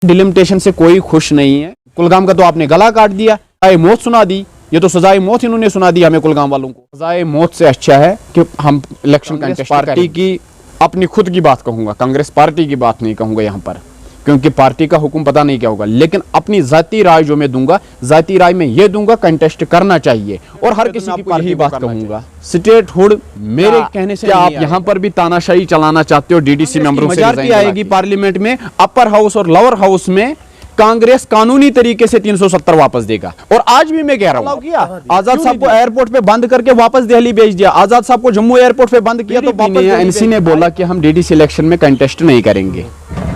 Delimitation से कोई खुश नहीं है। कुलगाम का तो आपने गला काट दिया, सजाए मौत सुना दी। ये तो सजाए मौत इन्होंने सुना दी हमें कुलगाम वालों को। सजाए मौत से अच्छा है कि हम इलेक्शन कंटेस्ट पार्टी की अपनी खुद की बात कहूंगा, कांग्रेस पार्टी की बात नहीं कहूंगा यहाँ पर, क्योंकि पार्टी का हुक्म पता नहीं क्या होगा। लेकिन अपनी जाती राय जो मैं दूंगा, जाती राय में ये दूंगा कंटेस्ट करना चाहिए और हर किसी की यही बात कहूंगा। स्टेटहुड मेरे कहने से आप यहाँ पर भी तानाशाही चलाना चाहते हो, डीडीसी मेंबरों से मजाक आएगी पार्लियामेंट में, अपर हाउस और लोअर हाउस में कांग्रेस कानूनी तरीके से 370 वापस देगा। और आज भी मैं कह रहा हूँ, आजाद साहब को एयरपोर्ट पे बंद करके वापस दिल्ली भेज दिया, आजाद साहब को जम्मू एयरपोर्ट पे बंद किया, तो वापस एनसी ने बोला कि हम डीडीसी इलेक्शन में कंटेस्ट नहीं करेंगे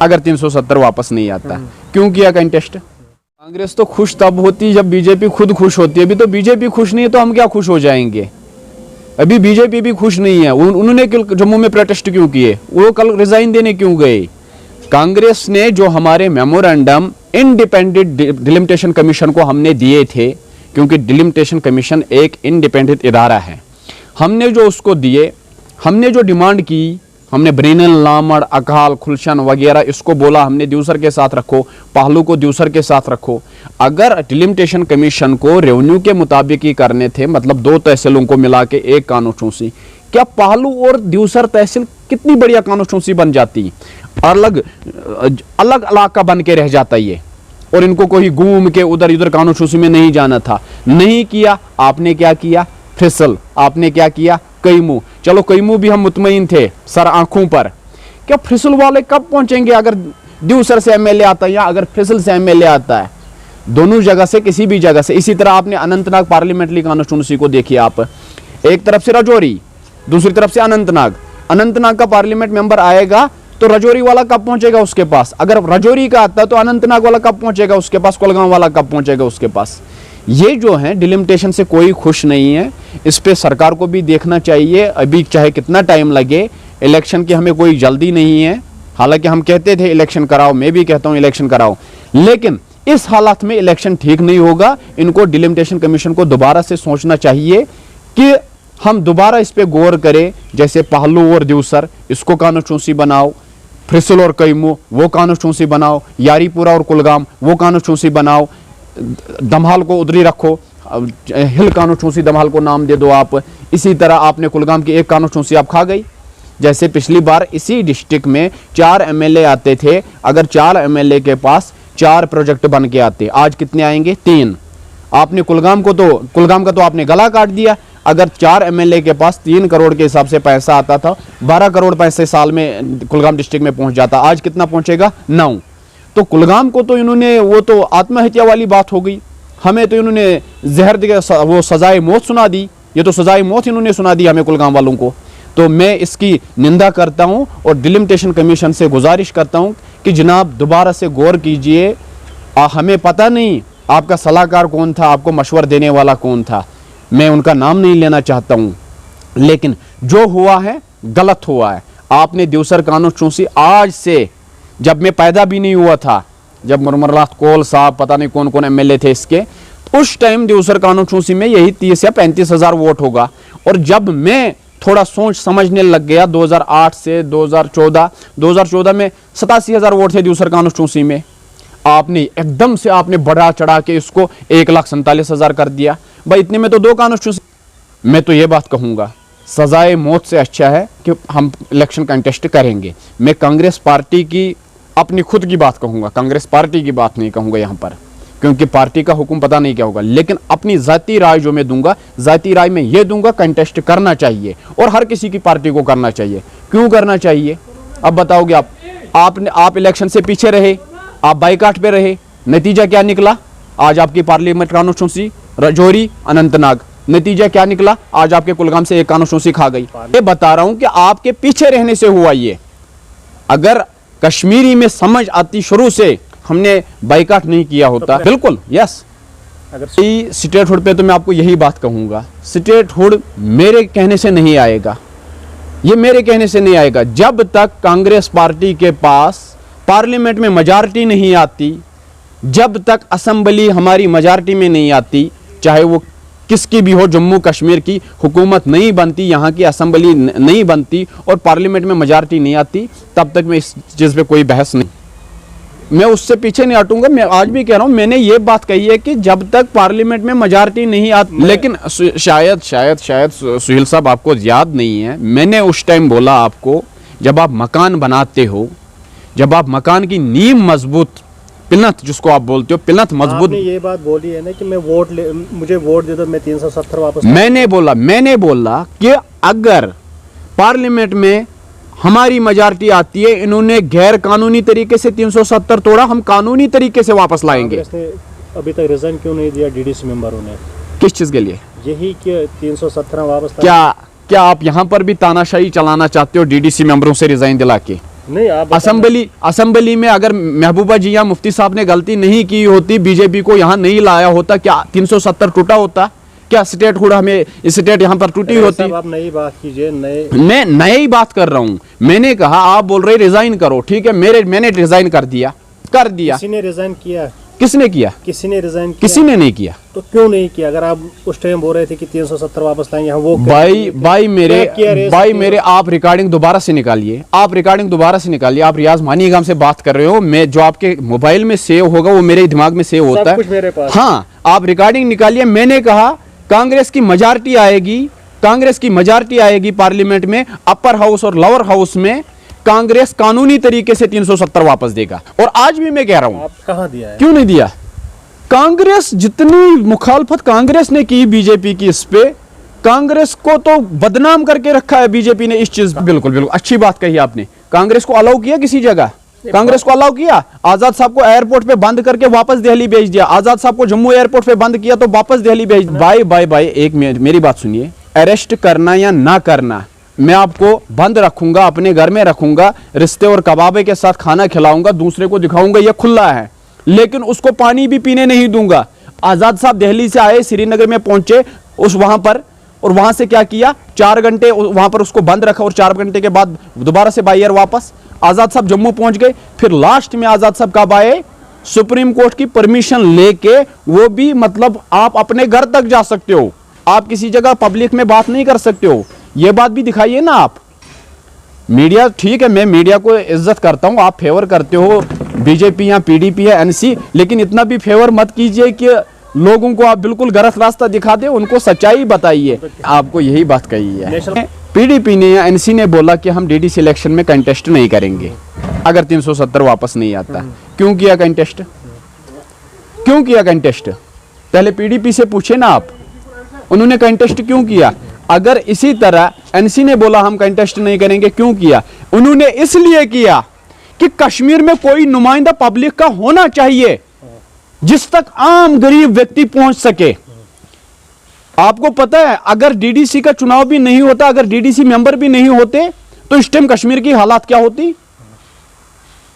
अगर 370 वापस नहीं आता। क्यों किया कंटेस्ट? कांग्रेस तो खुश तब होती जब बीजेपी खुद खुश होती है। अभी तो बीजेपी खुश नहीं है तो हम क्या खुश हो जाएंगे? अभी बीजेपी भी खुश नहीं है। उन्होंने जम्मू में प्रोटेस्ट क्यों किए? वो कल रिजाइन देने क्यों गए? कांग्रेस ने जो हमारे मेमोरेंडम इंडिपेंडेंट डिलिमिटेशन कमीशन को हमने दिए थे, क्योंकि डिलिमिटेशन कमीशन एक इंडिपेंडेंट इदारा है, हमने जो उसको दिए, हमने जो डिमांड की, हमने ब्रेनल, लामड़, अकाल, खुलशन वगैरह इसको बोला हमने दूसर के साथ रखो, पहलू को दूसर के साथ रखो। अगर डिलिमिटेशन कमीशन को रेवेन्यू के मुताबिक ही करने थे, मतलब 2 तहसीलों को मिला के एक कानूनचूसी, क्या पहलू और दूसर तहसील कितनी बढ़िया कानूनचूसी बन जाती, अलग अलग इलाका बन के रह जाता ये, और इनको कोई घूम के उधर इधर कानूनचूसी में नहीं जाना था। नहीं किया। आपने क्या किया? फिसल। आपने क्या किया? कैमू। चलो कैमू भी हम मुतमईन थे सर आंखों पर। क्या फिसल वाले कब पहुंचेंगे? अगर दूसर से एमएलए आता है या अगर फिसल से एमएलए आता है, दोनों जगह से, किसी भी जगह से। इसी तरह आपने अनंतनाग पार्लियामेंट्री कानूनचूसी को देखिए आप, एक तरफ से राजौरी, दूसरी तरफ से अनंतनाग। अनंतनाग का पार्लियामेंट मेंबर आएगा तो राजौरी वाला कब पहुंचेगा उसके पास? अगर राजौरी का आता तो अनंतनाग वाला कब पहुंचेगा उसके पास? कुलगाम वाला कब पहुंचेगा उसके पास? ये जो है डिलिमिटेशन से कोई खुश नहीं है। इस पे सरकार को भी देखना चाहिए। अभी चाहे कितना टाइम लगे, इलेक्शन की हमें कोई जल्दी नहीं है। हालांकि हम कहते थे इलेक्शन कराओ, मैं भी कहता हूं इलेक्शन कराओ, लेकिन इस हालात में इलेक्शन ठीक नहीं होगा। इनको डिलिमिटेशन कमीशन को दोबारा से सोचना चाहिए कि हम दोबारा इस पे गौर करें। जैसे पहलू और दूसर, इसको कानूनचूसी बनाओ, फ्रिसल और कैमू वो कानूनचूसी बनाओ, यारीपुरा और कुलगाम वो कानूनचूसी बनाओ, दमहाल को उधरी रखो, हिल कानूनचूसी दमहाल को नाम दे दो आप। इसी तरह आपने कुलगाम की एक कानूनचूसी आप खा गई। जैसे पिछली बार इसी डिस्ट्रिक्ट में 4 एमएलए आते थे, अगर 4 एमएलए के पास 4 प्रोजेक्ट बन के आते, आज कितने आएंगे? 3। आपने कुलगाम का तो आपने गला काट दिया। अगर 4 एमएलए के पास 3 करोड़ के हिसाब से पैसा आता था, 12 करोड़ पैसे साल में कुलगाम डिस्ट्रिक्ट में पहुंच जाता, आज कितना पहुंचेगा? 9। तो कुलगाम को तो इन्होंने, वो तो आत्महत्या वाली बात हो गई। हमें तो इन्होंने जहर देकर वो सजाए मौत सुना दी। ये तो सजाए मौत इन्होंने सुना दी हमें कुलगाम वालों को। तो मैं इसकी निंदा करता हूं और डिलिमिटेशन कमीशन से गुजारिश करता हूं कि जनाब दोबारा से गौर कीजिए। हमें पता नहीं आपका सलाहकार कौन था, आपको मशवरा देने वाला कौन था, मैं उनका नाम नहीं लेना चाहता हूं, लेकिन जो हुआ है गलत हुआ है। आपने दूसर कानूनचूसी आज से, जब मैं पैदा भी नहीं हुआ था, जब मुरमरलात कोल साहब पता नहीं कौन कौन एमएलए थे इसके, उस टाइम दूसर कानूनचूसी में यही 30 या 35 हजार वोट होगा। और जब मैं थोड़ा सोच समझने लग गया 2008 से 2014 में 87 हजार वोट थे दूसर कानूनचूसी में। आपने एकदम से आपने बढ़ा चढ़ा के इसको 1,47,000 कर दिया। भाई इतने में तो 2 कानूनचूसी। मैं तो ये बात कहूंगा, सजाए मौत से अच्छा है कि हम इलेक्शन कंटेस्ट करेंगे। मैं कांग्रेस पार्टी की अपनी खुद की बात कहूंगा, कांग्रेस पार्टी की बात नहीं कहूंगा यहाँ पर, क्योंकि पार्टी का हुक्म पता नहीं क्या होगा। लेकिन अपनी जाती राय जो मैं दूंगा, जाती राय में ये दूंगा कंटेस्ट करना चाहिए और हर किसी की पार्टी को करना चाहिए। क्यों करना चाहिए? अब बताओगे आप इलेक्शन से पीछे रहे, आप बाइकाट पे रहे, नतीजा क्या निकला? आज आपकी पार्लियामेंट कानूनचूसी राजौरी, अनंतनाग, नतीजा क्या निकला? आज आपके कुलगाम से एक कानूनचूसी खा गई। ये बता रहा हूं कि आपके पीछे रहने से हुआ ये। अगर कश्मीरी में समझ आती शुरू से, हमने बाइकाट नहीं किया होता। बिल्कुल यस। अगर स्टेटहुड पे तो मैं आपको यही बात कहूंगा, स्टेटहुड मेरे कहने से नहीं आएगा। ये मेरे कहने से नहीं आएगा जब तक कांग्रेस पार्टी के पास पार्लियामेंट में मेजॉरिटी नहीं आती, जब तक असेंबली हमारी मेजॉरिटी में नहीं आती, चाहे वो किसकी भी हो, जम्मू कश्मीर की हुकूमत नहीं बनती, यहाँ की असेंबली नहीं बनती और पार्लियामेंट में मेजॉरिटी नहीं आती, तब तक मैं इस चीज़ पे कोई बहस नहीं। मैं उससे पीछे नहीं हटूंगा। मैं आज भी कह रहा हूं, मैंने ये बात कही है कि जब तक पार्लियामेंट में मेजॉरिटी नहीं आती, लेकिन शायद सुहेल साहब आपको याद नहीं है, मैंने उस टाइम बोला आपको, जब आप मकान बनाते हो, जब आप मकान की नींव मजबूत, पिलथ जिसको आप बोलते हो, पिलथ मजबूत, ये बात बोली है ना कि मुझे वोट दे दो, मैं 370 वापस। मैंने बोला कि अगर पार्लियामेंट में हमारी मेजॉरिटी आती है, इन्होंने गैर कानूनी तरीके से 370 तोड़ा, हम कानूनी तरीके से वापस लाएंगे। अभी तक रिजाइन क्यों नहीं दिया डीडीसी मेंबरों ने? किस चीज के लिए? यही कि 317 वापस। क्या आप यहाँ पर भी तानाशाही चलाना चाहते हो डीडीसी मेंबरों से रिजाइन दिला के? नहीं, आप असेंबली में अगर महबूबा जी या मुफ्ती साहब ने गलती नहीं की होती, बीजेपी को यहाँ नहीं लाया होता, क्या 370 टूटा होता? क्या स्टेट हुड हमें स्टेट यहाँ पर टूटी होती? आप नई बात कीजिए। मैं नई बात कर रहा हूँ। मैंने कहा, आप बोल रहे रिजाइन करो, ठीक है, मैंने रिजाइन कर दिया। किसी ने रिजाइन किया? किसने किया? किसी ने रिजाइन किया? किसी ने नहीं किया। तो क्यों नहीं किया? अगर आप उस टाइम बोल रहे थे कि 370 वापस लाएंगे, वो भाई मेरे आप रिकॉर्डिंग दोबारा से निकालिए, आप रियाज मानीगाम से बात कर रहे हो, मैं जो आपके मोबाइल में सेव होगा वो मेरे दिमाग में सेव होता है, मेरे पास। हाँ, आप रिकॉर्डिंग निकालिए। मैंने कहा कांग्रेस की मेजॉरिटी आएगी पार्लियामेंट में, अपर हाउस और लोअर हाउस में कांग्रेस कानूनी तरीके से 370 वापस देगा। और आज भी मैं कह रहा हूं, आप कहां दिया है? क्यों नहीं दिया? कांग्रेस जितनी मुखालफत कांग्रेस ने की बीजेपी की, इस पे कांग्रेस को तो बदनाम करके रखा है बीजेपी ने इस चीज। बिल्कुल अच्छी बात कही आपने। कांग्रेस को अलाउ किया किसी जगह? कांग्रेस को अलाउ किया? आजाद साहब को एयरपोर्ट पे बंद करके वापस दिल्ली भेज दिया। आजाद साहब को जम्मू एयरपोर्ट पे बंद किया तो वापस दिल्ली भेज दिया। भाई एक मिनट मेरी बात सुनिए। अरेस्ट करना या ना करना, मैं आपको बंद रखूंगा, अपने घर में रखूंगा, रिश्ते और कबाबे के साथ खाना खिलाऊंगा, दूसरे को दिखाऊंगा ये खुला है, लेकिन उसको पानी भी पीने नहीं दूंगा। आजाद साहब दिल्ली से आए, श्रीनगर में पहुंचे, वहां पर, और वहां से क्या किया, 4 घंटे वहां पर उसको बंद रखा, और 4 घंटे के बाद दोबारा से बाई एयर वापस। आजाद साहब जम्मू पहुंच गए, फिर लास्ट में आजाद साहब कब आए? सुप्रीम कोर्ट की परमिशन लेके। वो भी मतलब आप अपने घर तक जा सकते हो, आप किसी जगह पब्लिक में बात नहीं कर सकते हो। ये बात भी दिखाइए ना आप। मीडिया, ठीक है, मैं मीडिया को इज्जत करता हूं, आप फेवर करते हो, बीजेपी या पीडीपी या एनसी, लेकिन इतना भी फेवर मत कीजिए कि लोगों को आप बिल्कुल गलत रास्ता दिखा दे, उनको सच्चाई बताइए। आपको यही बात कही है। पीडीपी ने या एनसी ने बोला कि हम डीडीसी इलेक्शन में कंटेस्ट नहीं करेंगे अगर 370 वापस नहीं आता। क्यों किया कंटेस्ट? पहले पीडीपी से पूछे ना आप, उन्होंने कंटेस्ट क्यों किया? अगर इसी तरह एनसी ने बोला हम कंटेस्ट नहीं करेंगे, क्यों किया? उन्होंने इसलिए किया कि कश्मीर में कोई नुमाइंदा पब्लिक का होना चाहिए जिस तक आम गरीब व्यक्ति पहुंच सके। आपको पता है, अगर डीडीसी का चुनाव भी नहीं होता, अगर डीडीसी मेंबर भी नहीं होते, तो इस टाइम कश्मीर की हालात क्या होती?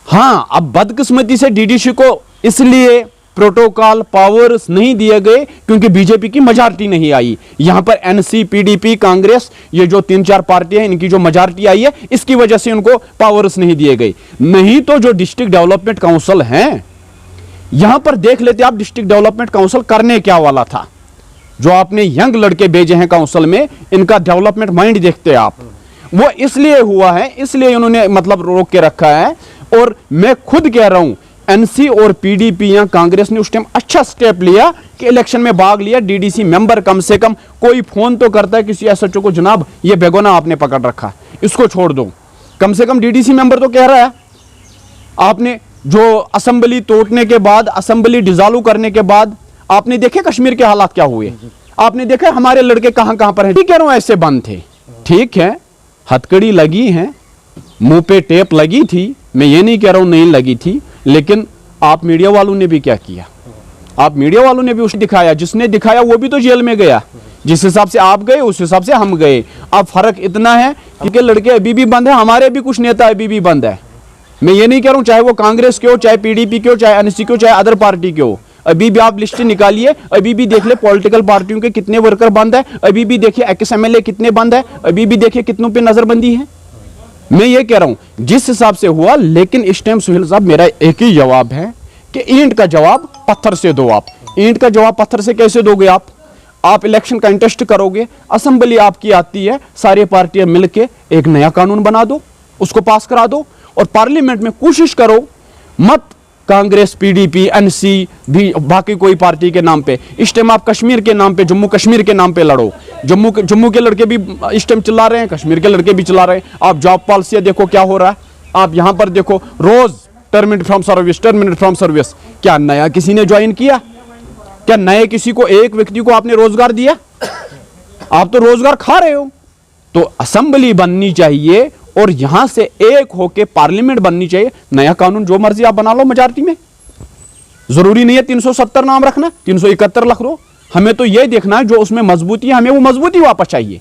हाँ, अब बदकिस्मती से डीडीसी को इसलिए प्रोटोकॉल पावर्स नहीं दिए गए क्योंकि बीजेपी की मेजॉरिटी नहीं आई। यहां पर एनसी, पीडीपी, कांग्रेस, ये जो 3-4 पार्टियां हैं, इनकी जो मेजॉरिटी आई है, इसकी वजह से उनको पावर्स नहीं दिए गए। नहीं तो जो डिस्ट्रिक्ट डेवलपमेंट काउंसिल हैं, यहां पर देख लेते आप, डिस्ट्रिक्ट डेवलपमेंट काउंसिल करने क्या वाला था। जो आपने यंग लड़के भेजे हैं काउंसिल में, इनका डेवलपमेंट माइंड देखते आप, वो इसलिए हुआ है, इसलिए उन्होंने मतलब रोक के रखा है। और मैं खुद कह रहा हूं, एनसी और पीडीपी या कांग्रेस ने उस टाइम अच्छा स्टेप लिया कि इलेक्शन में भाग लिया। डीडीसी मेंबर कम से कम कोई फोन तो करता है किसी एसएचओ को, जनाब ये बेगोना आपने पकड़ रखा, इसको छोड़ दो। कम से कम डीडीसी मेंबर तो कह रहा है। आपने जो असेंबली तोड़ने के बाद, असेंबली डिसॉल्व करने के बाद, आपने देखे कश्मीर के हालात क्या हुए? आपने देखा हमारे लड़के कहां कहां पर हैं। ठीक कह रहा हूं, ऐसे बंद थे, ठीक है, हथकड़ी लगी है, मुंह पे टेप लगी थी, मैं ये नहीं कह रहा हूं नहीं लगी थी, लेकिन आप मीडिया वालों ने भी क्या किया? आप मीडिया वालों ने भी उसे दिखाया, जिसने दिखाया वो भी तो जेल में गया। जिस हिसाब से आप गए उस हिसाब से हम गए। अब फर्क इतना है कि लड़के अभी भी बंद है, हमारे भी कुछ नेता अभी भी बंद है। मैं ये नहीं कह रहा हूं चाहे वो कांग्रेस के हो, चाहे पीडीपी के हो, चाहे एनसी के हो, चाहे अदर पार्टी के हो, अभी भी आप लिस्ट निकालिए, अभी भी देख ले पॉलिटिकल पार्टियों के कितने वर्कर बंद है, अभी भी देखिए एक्स-एमएलए कितने बंद है, अभी भी देखिए कितनों पे नजरबंदी है। मैं ये कह रहा हूं जिस हिसाब से हुआ, लेकिन इस टाइम सुहेल साहब मेरा एक ही जवाब है कि ईंट का जवाब पत्थर से दो। आप ईंट का जवाब पत्थर से कैसे दोगे? आप इलेक्शन कंटेस्ट करोगे, असेंबली आपकी आती है, सारी पार्टियां मिलके एक नया कानून बना दो, उसको पास करा दो, और पार्लियामेंट में कोशिश करो, मत कांग्रेस, पीडीपी, एनसी भी बाकी कोई पार्टी के नाम पे। इस टाइम आप कश्मीर के नाम पे, जम्मू कश्मीर के नाम पे लड़ो। जम्मू के लड़के भी इस टाइम चिल्ला रहे हैं, कश्मीर के लड़के भी चिल्ला रहे हैं। आप जॉब पॉलिसी देखो क्या हो रहा है, आप यहां पर देखो रोज terminate from service, terminate from service. क्या नया किसी ने ज्वाइन किया? क्या नए किसी को, एक व्यक्ति को आपने रोजगार दिया? आप तो रोजगार खा रहे हो। तो असेंबली बननी चाहिए और यहां से एक होके पार्लियामेंट बननी चाहिए। नया कानून जो मर्जी आप बना लो मेजॉरिटी में, जरूरी नहीं है 370 नाम रखना, 371 रख लो। हमें तो यह देखना है जो उसमें मजबूती है, हमें वो मजबूती वापस चाहिए।